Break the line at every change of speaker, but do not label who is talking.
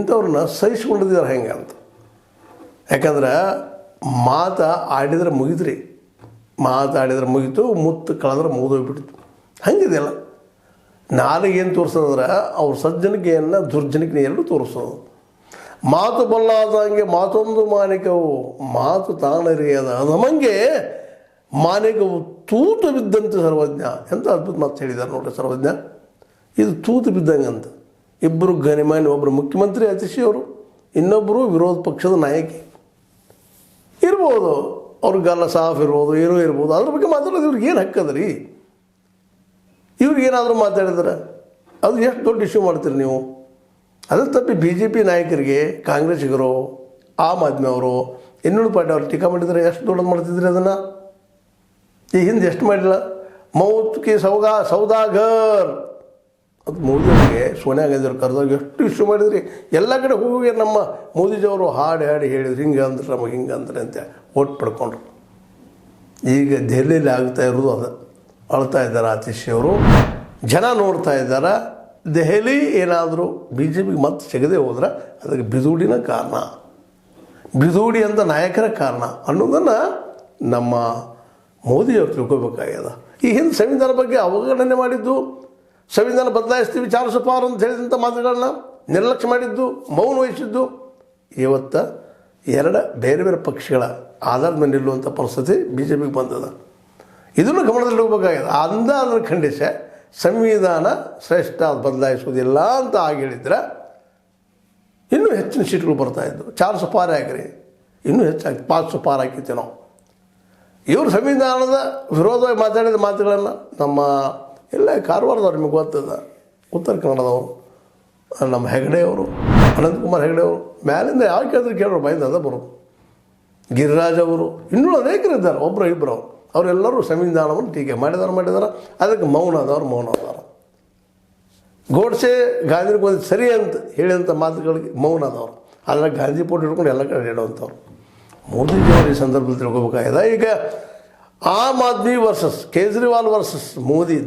ಇಂಥವ್ರನ್ನ ಸಹಿಸ್ಕೊಂಡಿದ್ದಾರೆ ಹೆಂಗೆ ಅಂತ. ಯಾಕಂದ್ರೆ ಆಡಿದ್ರೆ ಮುಗಿದ್ರಿ, ಆಡಿದ್ರೆ ಮುಗಿತು, ಮುತ್ತು ಕಳೆದ್ರೆ ಮುಗಿದೋಗ್ಬಿಡ್ತು. ಹಂಗಿದೆಯಲ್ಲ. ನಾಲಿಗೆ ಏನು ತೋರಿಸೋದ್ರೆ ಅವ್ರ ಸಜ್ಜನಿಕೆಯನ್ನು ದುರ್ಜನಿಕೆ ಎರಡೂ ತೋರಿಸೋದು. ಮಾತು ಬಲ್ಲಾದಂಗೆ ಮಾತೊಂದು ಮಾನಿಕವು, ಮಾತು ತಾನರಿಯದ ನಮಗೆ ಮಾನಿಕವು ತೂತು ಬಿದ್ದಂತೆ ಸರ್ವಜ್ಞ. ಎಂಥ ಅದ್ಭುತ ಮಾತು ಹೇಳಿದ್ದಾರೆ ನೋಡ್ರಿ ಸರ್ವಜ್ಞ. ಇದು ತೂತು ಬಿದ್ದಂಗಂತ. ಇಬ್ಬರು ಗಣಿಮಾನ್ಯ, ಒಬ್ಬರು ಮುಖ್ಯಮಂತ್ರಿ ಅತಿಶಿಯವರು, ಇನ್ನೊಬ್ಬರು ವಿರೋಧ ಪಕ್ಷದ ನಾಯಕಿ ಇರ್ಬೋದು. ಅವ್ರಿಗೆಲ್ಲ ಸಾಫ್ ಇರ್ಬೋದು, ಏನೋ ಇರ್ಬೋದು. ಅದ್ರ ಬಗ್ಗೆ ಮಾತಾಡೋದು ಇವ್ರಿಗೆ ಏನು ಹಕ್ಕದ ರೀ? ಇವ್ರಿಗೇನಾದರೂ ಮಾತಾಡಿದ್ರೆ ಅದು ಎಷ್ಟು ದೊಡ್ಡ ಇಶ್ಯೂ ಮಾಡ್ತೀರಿ ನೀವು? ಅದ್ರ ತಪ್ಪಿ BJP ನಾಯಕರಿಗೆ, ಕಾಂಗ್ರೆಸ್ಸಿಗರು, ಆಮ್ ಆದ್ಮಿ ಅವರು, ಇನ್ನೂರು ಪಾರ್ಟಿ ಅವರು ಟೀಕಾ ಮಾಡಿದರೆ ಎಷ್ಟು ದೊಡ್ಡದು ಮಾಡ್ತಿದ್ರಿ ಅದನ್ನು? ಈ ಹಿಂದೆ ಎಷ್ಟು ಮಾಡಿಲ್ಲ? ಮೌತ್ ಕಿ ಸೌದಾಗರ್ ಅದು ಮೋದಿಯವರಿಗೆ ಸೋನಿಯಾ ಗಾಂಧಿ ಅವ್ರು ಕರೆದಾಗ ಎಷ್ಟು ಇಶ್ಯೂ ಮಾಡಿದ್ರಿ. ಎಲ್ಲ ಕಡೆ ಹೋಗಿ ನಮ್ಮ ಮೋದಿಜಿಯವರು ಹಾಡಿ ಹೇಳಿದ್ರು, ಹಿಂಗೆ ಅಂದ್ರೆ ನಮಗೆ ಹಿಂಗೆ ಅಂದ್ರೆ ಅಂತ ಓಟ್ ಪಡ್ಕೊಂಡ್ರು. ಈಗ ದೆಹಲಿಯಲ್ಲಿ ಆಗ್ತಾ ಇರೋದು ಅದು. ಅಳ್ತಾ ಇದ್ದಾರೆ ಅತಿಶಿಯವರು, ಜನ ನೋಡ್ತಾ ಇದ್ದಾರೆ. ದೆಹಲಿ ಏನಾದರೂ BJPಗೆ ಮತ್ತೆ ಸಿಗದೆ ಹೋದ್ರೆ ಅದಕ್ಕೆ ಬಿದೂಡಿನ ಕಾರಣ, ಬಿದೂಡಿ ಅಂತ ನಾಯಕರ ಕಾರಣ ಅನ್ನೋದನ್ನು ನಮ್ಮ ಮೋದಿಯವರು ತಿಳ್ಕೊಬೇಕಾಗ್ಯದ. ಈ ಹಿಂದೆ ಸಂವಿಧಾನ ಬಗ್ಗೆ ಅವಗಣನೆ ಮಾಡಿದ್ದು, ಸಂವಿಧಾನ ಬದಲಾಯಿಸ್ತೀವಿ, ಚಾರ್ಲ್ಸ್ ಪಾರ್ ಅಂತ ಹೇಳಿದಂಥ ಮಾತುಗಳನ್ನ ನಿರ್ಲಕ್ಷ್ಯ ಮಾಡಿದ್ದು, ಮೌನ ವಹಿಸಿದ್ದು, ಇವತ್ತು ಎರಡು ಬೇರೆ ಬೇರೆ ಪಕ್ಷಗಳ ಆಧಾರದ ಮೇಲೆ ನಿಲ್ಲುವಂಥ ಪರಿಸ್ಥಿತಿ BJPಗೆ ಬಂದದ. ಇದನ್ನು ಗಮನದಲ್ಲಿ ಹೋಗಬೇಕಾಗಿದೆ. ಅದನ್ನು ಖಂಡಿಸಿ ಸಂವಿಧಾನ ಶ್ರೇಷ್ಠ, ಅದು ಬದಲಾಯಿಸೋದಿಲ್ಲ ಅಂತ ಆಗಿ ಹೇಳಿದ್ರೆ ಇನ್ನೂ ಹೆಚ್ಚಿನ ಸೀಟ್ಗಳು ಬರ್ತಾಯಿದ್ದು. ಚಾರ್ಲ್ಸ್ ಪಾರ್ ಹಾಕ್ರಿ, ಇನ್ನೂ ಹೆಚ್ಚಾಗಿ 500 ಪಾರ್ ಹಾಕಿರ್ತೀವಿ ನಾವು. ಇವರು ಸಂವಿಧಾನದ ವಿರೋಧವಾಗಿ ಮಾತಾಡಿದ ಮಾತುಗಳನ್ನು ನಮ್ಮ ಎಲ್ಲ ಕಾರವಾರದವ್ರು, ನಿಮಗೆ ಗೊತ್ತದ, ಉತ್ತರ ಕನ್ನಡದವರು, ನಮ್ಮ ಹೆಗಡೆಯವರು, ಅನಂತಕುಮಾರ್ ಹೆಗಡೆಯವರು, ಮ್ಯಾಲಿಂದ ಯಾವ ಕೇಳಿದ್ರೆ ಕೇಳೋರು ಬಾಯಿಂದ ಅದ ಬರೋದು. ಗಿರಿರಾಜ್ ಅವರು, ಇನ್ನೂ ಅನೇಕರು ಇದ್ದಾರೆ, ಒಬ್ಬರು ಇಬ್ಬರು. ಅವರೆಲ್ಲರೂ ಸಂವಿಧಾನವನ್ನು ಟೀಕೆ ಮಾಡಿದಾರೆ. ಅದಕ್ಕೆ ಮೌನ ಆದವರು. ಗೋಡ್ಸೆ ಗಾಂಧಿಗೆ ಒಂದು ಸರಿ ಅಂತ ಹೇಳಿದಂಥ ಮಾತುಗಳಿಗೆ ಮೌನ ಆದವರು. ಆದರೆ ಗಾಂಧಿ ಫೋಟೋ ಹಿಡ್ಕೊಂಡು ಎಲ್ಲ ಕಡೆ ಹೇಳುವಂಥವ್ರು. ಮೋದಿಜಿಯವರು ಈ ಸಂದರ್ಭದಲ್ಲಿ ತಿಳ್ಕೊಬೇಕಾಗಿದೆ. ಈಗ ಆಮ್ ಆದ್ಮಿ ವರ್ಸಸ್ ಕೇಜ್ರಿವಾಲ್ ವರ್ಸಸ್ ಮೋದಿ